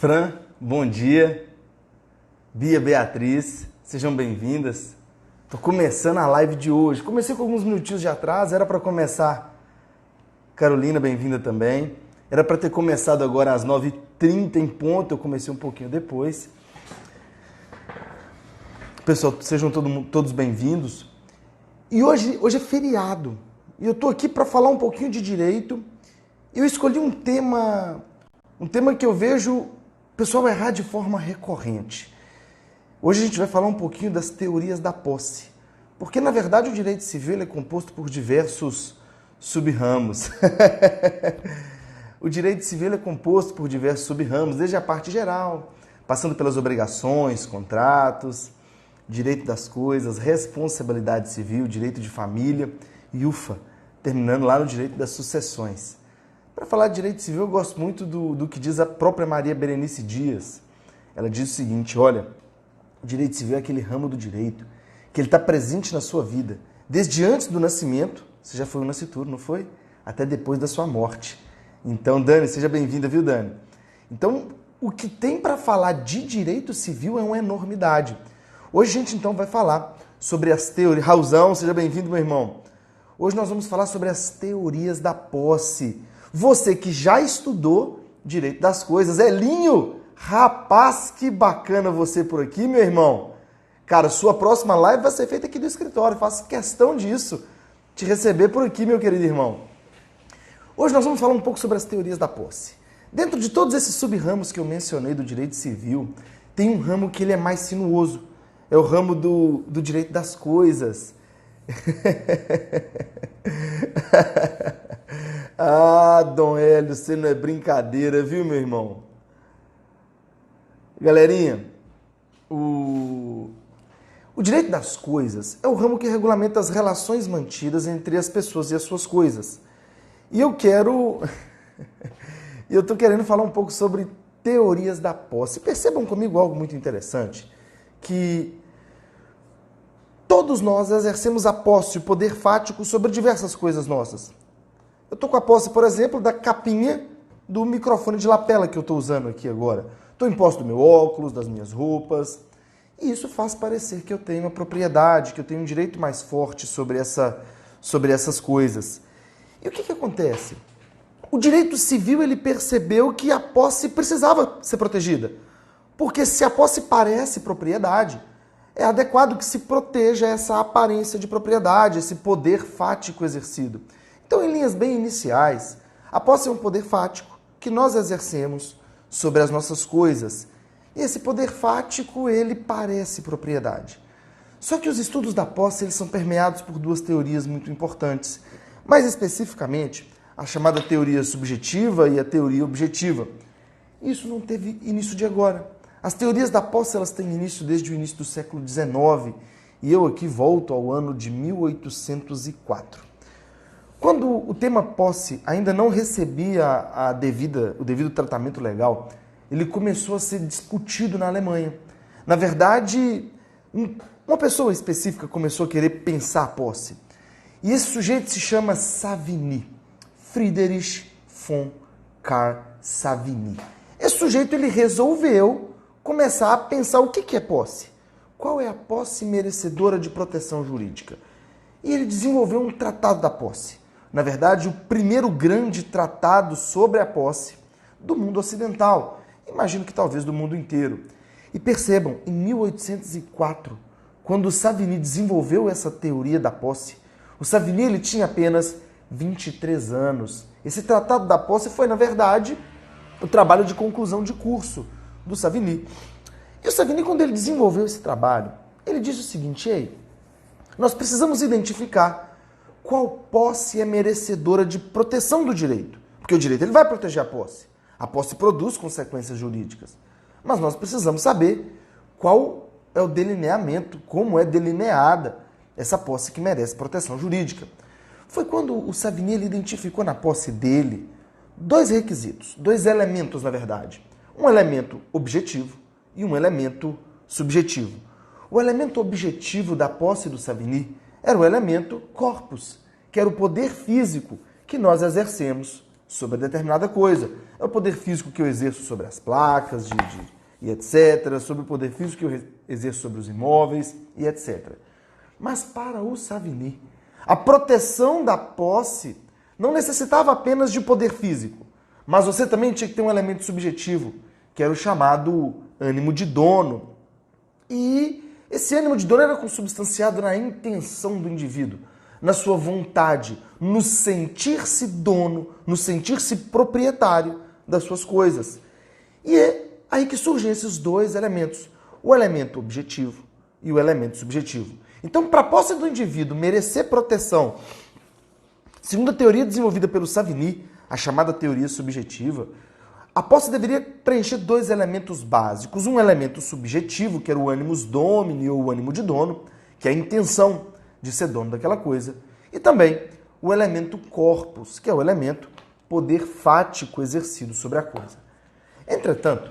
Fran, bom dia. Bia, Beatriz, sejam bem-vindas. Tô começando a live de hoje. Comecei com alguns minutinhos de atraso, era para começar. Carolina, bem-vinda também. Era para ter começado agora às 9h30 em ponto, eu comecei um pouquinho depois. Pessoal, sejam todos bem-vindos. E hoje é feriado. E eu tô aqui para falar um pouquinho de direito. Eu escolhi um tema que eu vejo o pessoal errar de forma recorrente. Hoje a gente vai falar um pouquinho das teorias da posse. Porque, na verdade, o direito civil é composto por diversos sub-ramos. O direito civil é composto por diversos sub-ramos, desde a parte geral, passando pelas obrigações, contratos, direito das coisas, responsabilidade civil, direito de família e ufa, terminando lá no direito das sucessões. Para falar de direito civil, eu gosto muito do que diz a própria Maria Berenice Dias. Ela diz o seguinte, olha, o direito civil é aquele ramo do direito que ele está presente na sua vida, desde antes do nascimento, você já foi um nascituro, não foi? Até depois da sua morte. Então, Dani, seja bem-vinda, viu, Dani? Então, o que tem para falar de direito civil é uma enormidade. Hoje a gente, então, vai falar sobre as teorias... Raulzão, seja bem-vindo, meu irmão. Hoje nós vamos falar sobre as teorias da posse. Você que já estudou direito das coisas. Elinho, rapaz, que bacana você por aqui, meu irmão. Cara, sua próxima live vai ser feita aqui do escritório. Faço questão disso, te receber por aqui, meu querido irmão. Hoje nós vamos falar um pouco sobre as teorias da posse. Dentro de todos esses sub-ramos que eu mencionei do direito civil, tem um ramo que ele é mais sinuoso. É o ramo do direito das coisas. Ah, Dom Hélio, você não é brincadeira, viu, meu irmão? Galerinha, o direito das coisas é o ramo que regulamenta as relações mantidas entre as pessoas e as suas coisas. E eu tô querendo falar um pouco sobre teorias da posse. Percebam comigo algo muito interessante, que todos nós exercemos a posse, o poder fático sobre diversas coisas nossas. Eu tô com a posse, por exemplo, da capinha do microfone de lapela que eu tô usando aqui agora. Tô em posse do meu óculos, das minhas roupas. E isso faz parecer que eu tenho uma propriedade, que eu tenho um direito mais forte sobre essas coisas. E o que acontece? O direito civil ele percebeu que a posse precisava ser protegida. Porque se a posse parece propriedade, é adequado que se proteja essa aparência de propriedade, esse poder fático exercido. Então, em linhas bem iniciais, a posse é um poder fático que nós exercemos sobre as nossas coisas. E esse poder fático, ele parece propriedade. Só que os estudos da posse eles são permeados por duas teorias muito importantes. Mais especificamente, a chamada teoria subjetiva e a teoria objetiva. Isso não teve início de agora. As teorias da posse elas têm início desde o início do século XIX e eu aqui volto ao ano de 1804. Quando o tema posse ainda não recebia o devido tratamento legal, ele começou a ser discutido na Alemanha. Na verdade, uma pessoa específica começou a querer pensar a posse. E esse sujeito se chama Savigny, Friedrich von Carl Savigny. Esse sujeito ele resolveu começar a pensar o que é posse. Qual é a posse merecedora de proteção jurídica? E ele desenvolveu um tratado da posse. Na verdade, o primeiro grande tratado sobre a posse do mundo ocidental. Imagino que talvez do mundo inteiro. E percebam, em 1804, quando o Savigny desenvolveu essa teoria da posse, o Savigny ele tinha apenas 23 anos. Esse tratado da posse foi, na verdade, o trabalho de conclusão de curso do Savigny. E o Savigny, quando ele desenvolveu esse trabalho, ele disse o seguinte, ei, nós precisamos identificar qual posse é merecedora de proteção do direito. Porque o direito ele vai proteger a posse. A posse produz consequências jurídicas. Mas nós precisamos saber qual é o delineamento, como é delineada essa posse que merece proteção jurídica. Foi quando o Savigny ele identificou na posse dele dois requisitos, dois elementos, na verdade. Um elemento objetivo e um elemento subjetivo. O elemento objetivo da posse do Savigny era o elemento corpus, que era o poder físico que nós exercemos sobre determinada coisa. É o poder físico que eu exerço sobre as placas e etc., sobre o poder físico que eu exerço sobre os imóveis e etc. Mas para o Savigny, a proteção da posse não necessitava apenas de poder físico, mas você também tinha que ter um elemento subjetivo, que era o chamado ânimo de dono. E esse ânimo de dono era consubstanciado na intenção do indivíduo, na sua vontade, no sentir-se dono, no sentir-se proprietário das suas coisas. E é aí que surgem esses dois elementos, o elemento objetivo e o elemento subjetivo. Então, para a posse do indivíduo merecer proteção, segundo a teoria desenvolvida pelo Savigny, a chamada teoria subjetiva, a posse deveria preencher dois elementos básicos. Um elemento subjetivo, que era o animus domini ou o ânimo de dono, que é a intenção de ser dono daquela coisa. E também o elemento corpus, que é o elemento poder fático exercido sobre a coisa. Entretanto,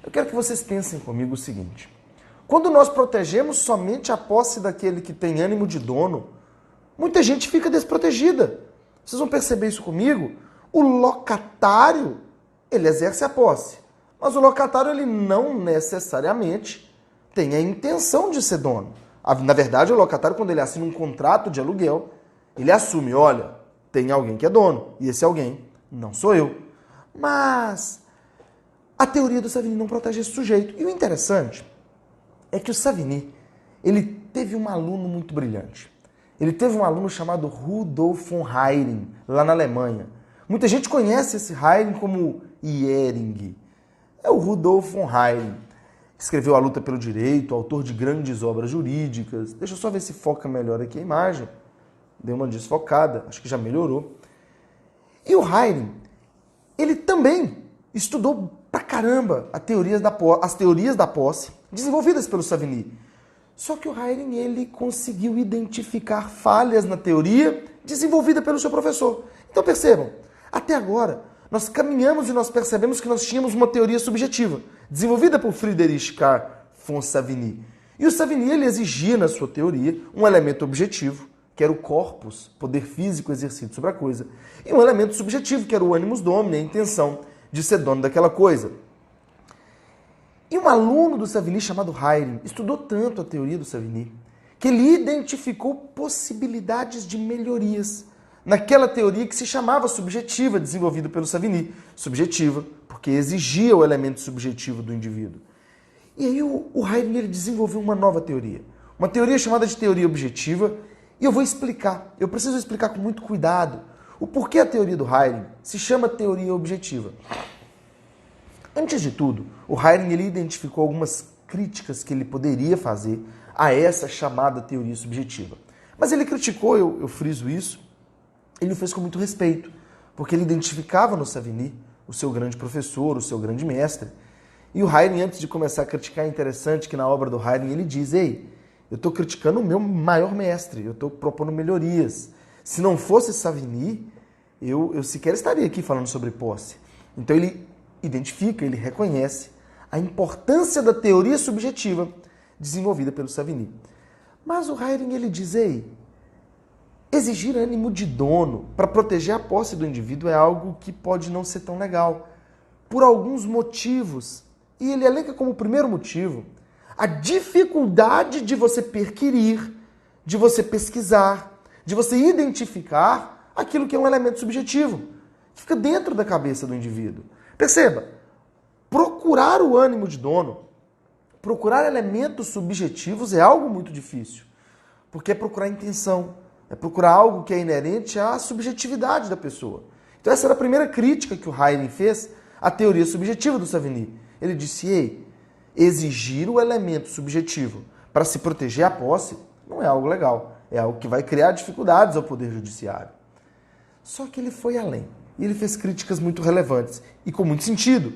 eu quero que vocês pensem comigo o seguinte. Quando nós protegemos somente a posse daquele que tem ânimo de dono, muita gente fica desprotegida. Vocês vão perceber isso comigo? O locatário, ele exerce a posse. Mas o locatário, ele não necessariamente tem a intenção de ser dono. Na verdade, o locatário, quando ele assina um contrato de aluguel, ele assume, olha, tem alguém que é dono, e esse alguém não sou eu. Mas a teoria do Savigny não protege esse sujeito. E o interessante é que o Savigny, ele teve um aluno muito brilhante. Ele teve um aluno chamado Rudolf von Hering, lá na Alemanha. Muita gente conhece esse Hering como Hering. É o Rudolf von Hering. Escreveu A Luta pelo Direito, autor de grandes obras jurídicas. Deixa eu só ver se foca melhor aqui a imagem. Deu uma desfocada, acho que já melhorou. E o Hering, ele também estudou pra caramba as teorias da posse desenvolvidas pelo Savigny. Só que o Hering, ele conseguiu identificar falhas na teoria desenvolvida pelo seu professor. Então percebam, até agora, nós caminhamos e nós percebemos que nós tínhamos uma teoria subjetiva, desenvolvida por Friedrich Carl von Savigny. E o Savigny, ele exigia na sua teoria um elemento objetivo, que era o corpus, poder físico exercido sobre a coisa, e um elemento subjetivo, que era o animus domini, a intenção de ser dono daquela coisa. E um aluno do Savigny chamado Hering estudou tanto a teoria do Savigny que ele identificou possibilidades de melhorias naquela teoria que se chamava subjetiva, desenvolvida pelo Savigny. Subjetiva, porque exigia o elemento subjetivo do indivíduo. E aí o Hering, ele desenvolveu uma nova teoria. Uma teoria chamada de teoria objetiva. E eu vou explicar. Eu preciso explicar com muito cuidado o porquê a teoria do Hering se chama teoria objetiva. Antes de tudo, o Hering, ele identificou algumas críticas que ele poderia fazer a essa chamada teoria subjetiva. Mas ele criticou, eu friso isso, ele o fez com muito respeito, porque ele identificava no Savigny o seu grande professor, o seu grande mestre. E o Hering, antes de começar a criticar, é interessante que na obra do Hering ele diz, ei, eu estou criticando o meu maior mestre, eu estou propondo melhorias. Se não fosse Savigny, eu sequer estaria aqui falando sobre posse. Então ele identifica, ele reconhece a importância da teoria subjetiva desenvolvida pelo Savigny. Mas o Hering, ele diz, ei, exigir ânimo de dono para proteger a posse do indivíduo é algo que pode não ser tão legal, por alguns motivos. E ele elenca como primeiro motivo a dificuldade de você perquirir, de você pesquisar, de você identificar aquilo que é um elemento subjetivo, que fica dentro da cabeça do indivíduo. Perceba, procurar o ânimo de dono, procurar elementos subjetivos é algo muito difícil, porque é procurar intenção, é procurar algo que é inerente à subjetividade da pessoa. Então essa era a primeira crítica que o Hering fez à teoria subjetiva do Savigny. Ele disse, ei, exigir o elemento subjetivo para se proteger a posse não é algo legal, é algo que vai criar dificuldades ao Poder Judiciário. Só que ele foi além, e ele fez críticas muito relevantes e com muito sentido.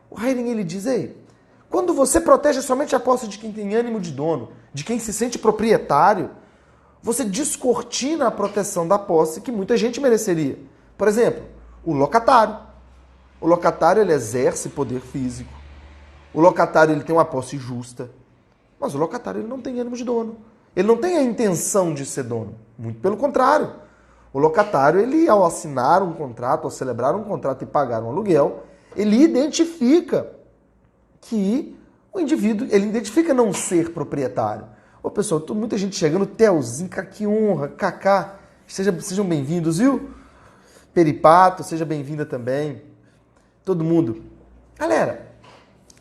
O Hering, ele diz, ei, quando você protege somente a posse de quem tem ânimo de dono, de quem se sente proprietário, você descortina a proteção da posse que muita gente mereceria. Por exemplo, o locatário. O locatário, ele exerce poder físico. O locatário, ele tem uma posse justa. Mas o locatário, ele não tem ânimo de dono. Ele não tem a intenção de ser dono. Muito pelo contrário. O locatário, ele ao assinar um contrato, ao celebrar um contrato e pagar um aluguel, ele identifica que o indivíduo, ele identifica não ser proprietário. Ô pessoal, muita gente chegando, Telzinho, que honra, Cacá, sejam bem-vindos, viu? Peripato, seja bem-vinda também. Todo mundo. Galera,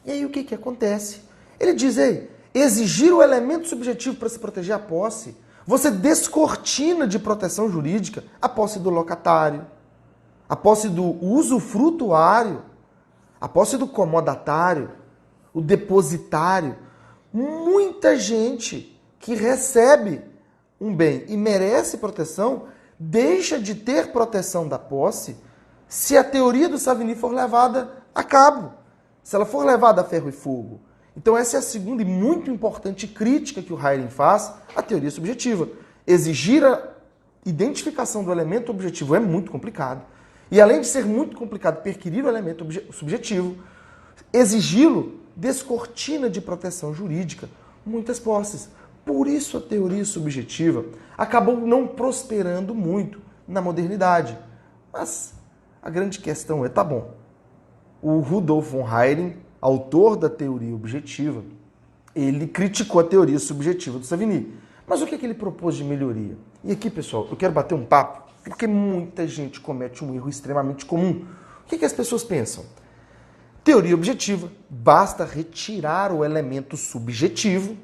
e aí o que acontece? Ele diz, ei, exigir o elemento subjetivo para se proteger a posse, você descortina de proteção jurídica a posse do locatário, a posse do usufrutuário, a posse do comodatário, o depositário. Muita gente que recebe um bem e merece proteção deixa de ter proteção da posse se a teoria do Savigny for levada a cabo, se ela for levada a ferro e fogo. Então essa é a segunda e muito importante crítica que o Heyring faz à teoria subjetiva. Exigir a identificação do elemento objetivo é muito complicado. E além de ser muito complicado perquirir o elemento subjetivo, exigi-lo descortina de proteção jurídica muitas posses. Por isso a teoria subjetiva acabou não prosperando muito na modernidade. Mas a grande questão é, tá bom, o Rudolf von Heyring, autor da teoria objetiva, ele criticou a teoria subjetiva do Savigny. Mas o que ele propôs de melhoria? E aqui, pessoal, eu quero bater um papo, porque muita gente comete um erro extremamente comum. O que as pessoas pensam? Teoria objetiva, basta retirar o elemento subjetivo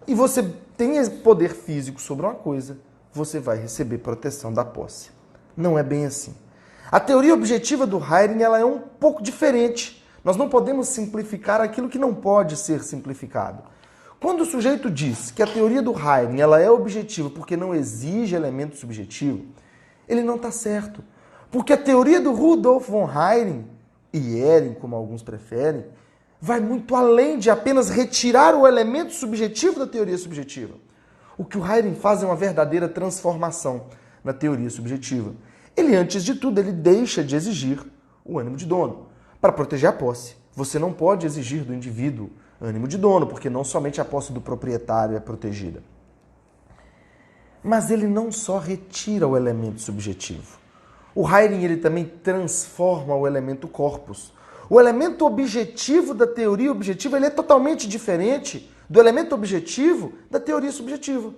e você tem poder físico sobre uma coisa, você vai receber proteção da posse. Não é bem assim. A teoria objetiva do Heyring, ela é um pouco diferente. Nós não podemos simplificar aquilo que não pode ser simplificado. Quando o sujeito diz que a teoria do Heyring ela é objetiva porque não exige elemento subjetivo, ele não está certo. Porque a teoria do Rudolf von Heyring, e Hering, como alguns preferem, vai muito além de apenas retirar o elemento subjetivo da teoria subjetiva. O que o Heyring faz é uma verdadeira transformação na teoria subjetiva. Ele, antes de tudo, ele deixa de exigir o ânimo de dono. Para proteger a posse, você não pode exigir do indivíduo ânimo de dono, porque não somente a posse do proprietário é protegida. Mas ele não só retira o elemento subjetivo. O Heyring ele também transforma o elemento corpus. O elemento objetivo da teoria objetiva ele é totalmente diferente do elemento objetivo da teoria subjetiva.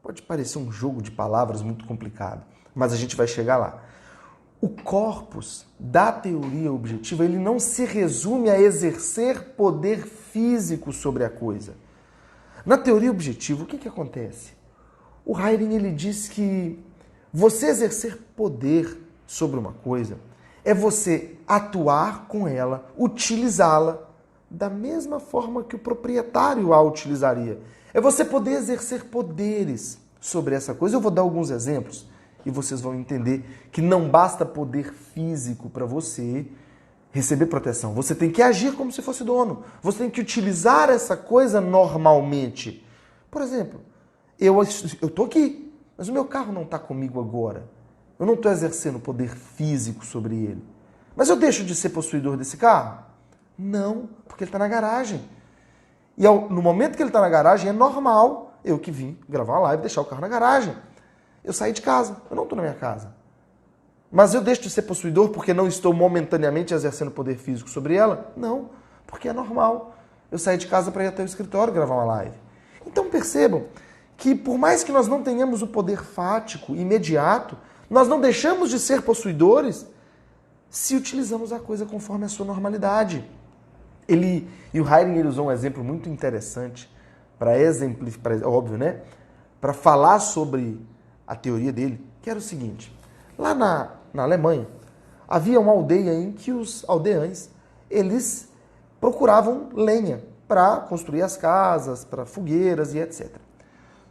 Pode parecer um jogo de palavras muito complicado, mas a gente vai chegar lá. O corpus da teoria objetiva ele não se resume a exercer poder físico sobre a coisa. Na teoria objetiva, o que acontece? O Heyring ele diz que você exercer poder sobre uma coisa é você atuar com ela, utilizá-la da mesma forma que o proprietário a utilizaria. É você poder exercer poderes sobre essa coisa. Eu vou dar alguns exemplos e vocês vão entender que não basta poder físico para você receber proteção. Você tem que agir como se fosse dono. Você tem que utilizar essa coisa normalmente. Por exemplo, eu estou aqui, mas o meu carro não está comigo agora. Eu não estou exercendo poder físico sobre ele. Mas eu deixo de ser possuidor desse carro? Não, porque ele está na garagem. E no momento que ele está na garagem, é normal eu que vim gravar uma live e deixar o carro na garagem. Eu saí de casa, eu não estou na minha casa. Mas eu deixo de ser possuidor porque não estou momentaneamente exercendo poder físico sobre ela? Não, porque é normal. Eu saí de casa para ir até o escritório gravar uma live. Então percebam que por mais que nós não tenhamos o poder fático imediato, nós não deixamos de ser possuidores se utilizamos a coisa conforme a sua normalidade. E o Heyring ele usou um exemplo muito interessante para exemplificar, óbvio, né? Para falar sobre a teoria dele, que era o seguinte. Lá na Alemanha, havia uma aldeia em que os aldeães, eles procuravam lenha para construir as casas, para fogueiras e etc.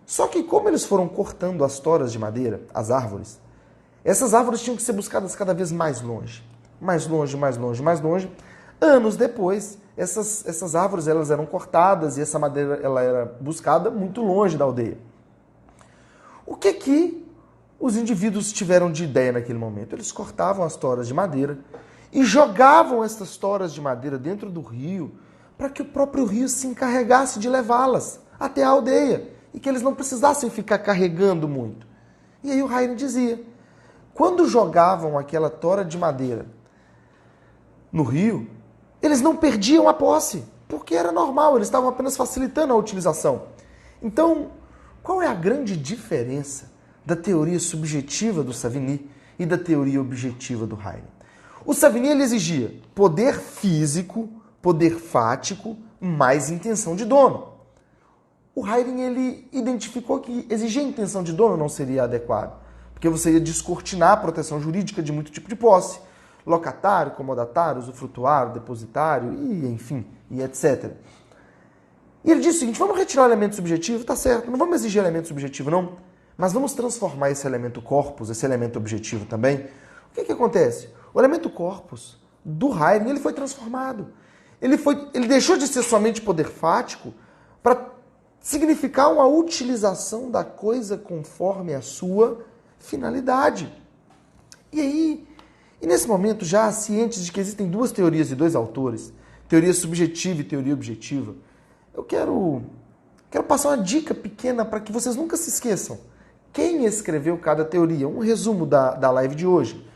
Só que como eles foram cortando as toras de madeira, as árvores, essas árvores tinham que ser buscadas cada vez mais longe. Mais longe, mais longe, mais longe. Anos depois, essas árvores elas eram cortadas e essa madeira ela era buscada muito longe da aldeia. O que os indivíduos tiveram de ideia naquele momento? Eles cortavam as toras de madeira e jogavam essas toras de madeira dentro do rio para que o próprio rio se encarregasse de levá-las até a aldeia e que eles não precisassem ficar carregando muito. E aí o Heyring dizia, quando jogavam aquela tora de madeira no rio, eles não perdiam a posse, porque era normal, eles estavam apenas facilitando a utilização. Então, qual é a grande diferença da teoria subjetiva do Savigny e da teoria objetiva do Heine? O Savigny ele exigia poder físico, poder fático, mais intenção de dono. O Heine ele identificou que exigir intenção de dono não seria adequado, porque você ia descortinar a proteção jurídica de muito tipo de posse. Locatário, comodatário, usufrutuário, depositário, e enfim, e etc. E ele disse o seguinte, vamos retirar o elemento subjetivo, tá certo, não vamos exigir elemento subjetivo não, mas vamos transformar esse elemento corpus, esse elemento objetivo também. O que acontece? O elemento corpus do Heine, ele foi transformado. Ele deixou de ser somente poder fático para significar uma utilização da coisa conforme a sua finalidade. E nesse momento, já cientes de que existem duas teorias de dois autores, teoria subjetiva e teoria objetiva, eu quero passar uma dica pequena para que vocês nunca se esqueçam. Quem escreveu cada teoria? Um resumo da live de hoje.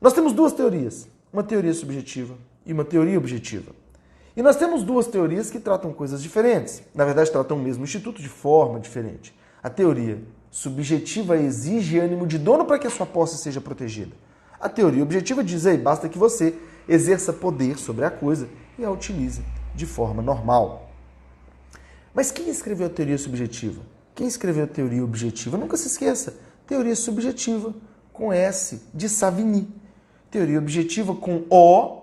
Nós temos duas teorias, uma teoria subjetiva e uma teoria objetiva. E nós temos duas teorias que tratam coisas diferentes. Na verdade, tratam o mesmo instituto de forma diferente. A teoria subjetiva exige ânimo de dono para que a sua posse seja protegida. A teoria objetiva diz, basta que você exerça poder sobre a coisa e a utilize de forma normal. Mas quem escreveu a teoria subjetiva? Quem escreveu a teoria objetiva? Nunca se esqueça. Teoria subjetiva com S de Savigny. Teoria objetiva com O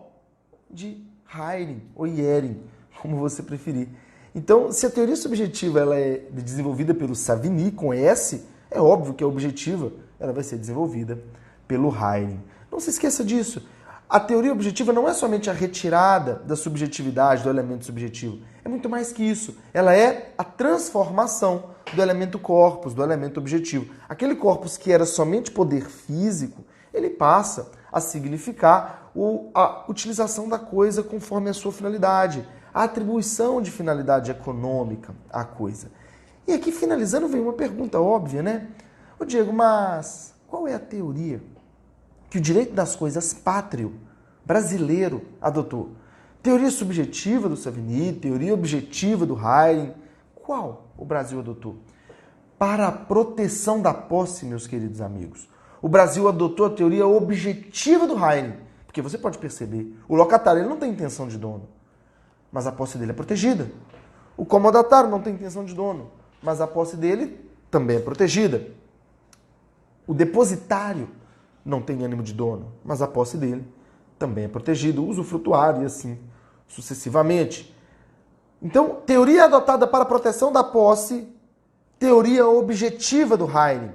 de Heine ou Yering, como você preferir. Então, se a teoria subjetiva ela é desenvolvida pelo Savigny com S, é óbvio que a objetiva ela vai ser desenvolvida pelo Heine. Não se esqueça disso. A teoria objetiva não é somente a retirada da subjetividade do elemento subjetivo. É muito mais que isso. Ela é a transformação do elemento corpus, do elemento objetivo. Aquele corpus que era somente poder físico, ele passa a significar a utilização da coisa conforme a sua finalidade, a atribuição de finalidade econômica à coisa. E aqui, finalizando, vem uma pergunta óbvia, né? Ô Diego, mas qual é a teoria que o direito das coisas pátrio brasileiro adotou? Teoria subjetiva do Savigny, teoria objetiva do Heine. Qual o Brasil adotou? Para a proteção da posse, meus queridos amigos, o Brasil adotou a teoria objetiva do Heine. Porque você pode perceber, o locatário ele não tem intenção de dono, mas a posse dele é protegida. O comodatário não tem intenção de dono, mas a posse dele também é protegida. O depositário não tem ânimo de dono, mas a posse dele também é protegida. O usufrutuário e assim sucessivamente. Então, teoria adotada para a proteção da posse, teoria objetiva do Heine.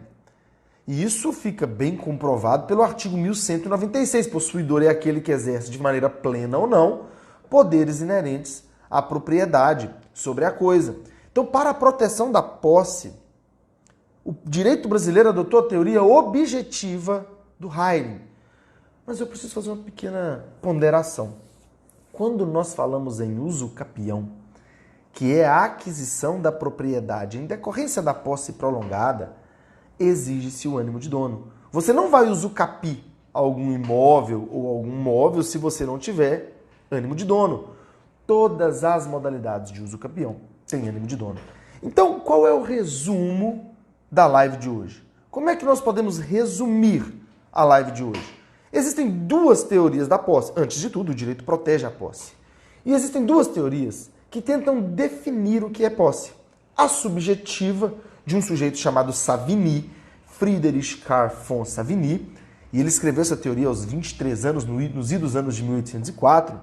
E isso fica bem comprovado pelo artigo 1196. Possuidor é aquele que exerce de maneira plena ou não poderes inerentes à propriedade sobre a coisa. Então, para a proteção da posse, o direito brasileiro adotou a teoria objetiva do Heine. Mas eu preciso fazer uma pequena ponderação. Quando nós falamos em uso capião, que é a aquisição da propriedade em decorrência da posse prolongada, exige-se o ânimo de dono. Você não vai usucapi algum imóvel ou algum móvel se você não tiver ânimo de dono. Todas as modalidades de uso capião têm ânimo de dono. Então, qual é o resumo da live de hoje? Como é que nós podemos resumir a live de hoje? Existem duas teorias da posse. Antes de tudo, o direito protege a posse. E existem duas teorias que tentam definir o que é posse. A subjetiva, de um sujeito chamado Savigny, Friedrich Carl von Savigny, e ele escreveu essa teoria aos 23 anos, nos idos anos de 1804.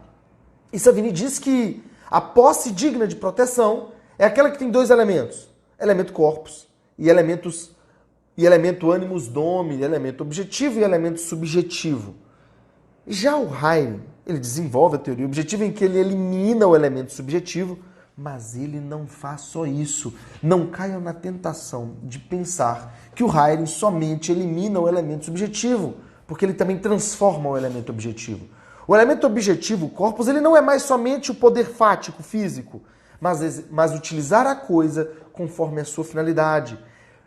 E Savigny diz que a posse digna de proteção é aquela que tem dois elementos, elemento corpus e elemento animus domini, elemento objetivo e elemento subjetivo. Já o Heine, ele desenvolve a teoria objetiva em que ele elimina o elemento subjetivo, mas ele não faz só isso. Não caiam na tentação de pensar que o Heine somente elimina o elemento subjetivo, porque ele também transforma o elemento objetivo. O elemento objetivo, o corpus, ele não é mais somente o poder fático, físico, mas utilizar a coisa conforme a sua finalidade.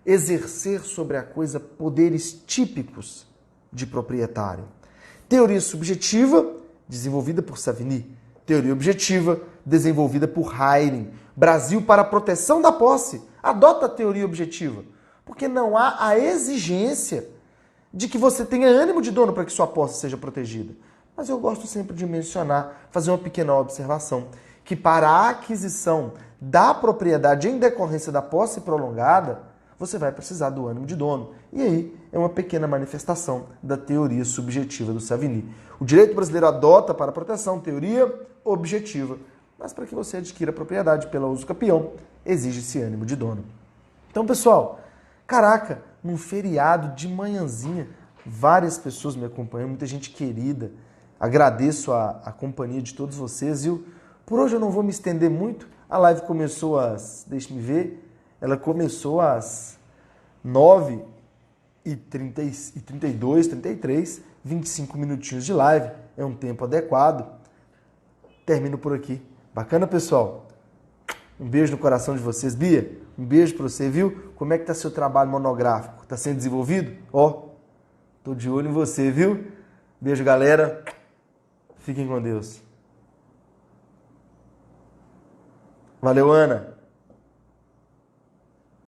Exercer sobre a coisa poderes típicos de proprietário. Teoria subjetiva, desenvolvida por Savigny. Teoria objetiva, desenvolvida por Heyring. Brasil, para a proteção da posse, adota a teoria objetiva, porque não há a exigência de que você tenha ânimo de dono para que sua posse seja protegida. Mas eu gosto sempre de mencionar, fazer uma pequena observação, que para a aquisição da propriedade em decorrência da posse prolongada, você vai precisar do ânimo de dono. E aí é uma pequena manifestação da teoria subjetiva do Savigny. O direito brasileiro adota para a proteção teoria objetiva, mas para que você adquira a propriedade pelo uso capião, exige-se ânimo de dono. Então, pessoal, caraca, num feriado de manhãzinha, várias pessoas me acompanham, muita gente querida. Agradeço a companhia de todos vocês, viu? Por hoje eu não vou me estender muito. A live começou deixa-me ver, ela começou às 9h32, 33, 25 minutinhos de live. É um tempo adequado. Termino por aqui. Bacana, pessoal? Um beijo no coração de vocês. Bia, um beijo para você, viu? Como é que tá seu trabalho monográfico? Tá sendo desenvolvido? Ó, tô de olho em você, viu? Beijo, galera. Fiquem com Deus. Valeu, Ana.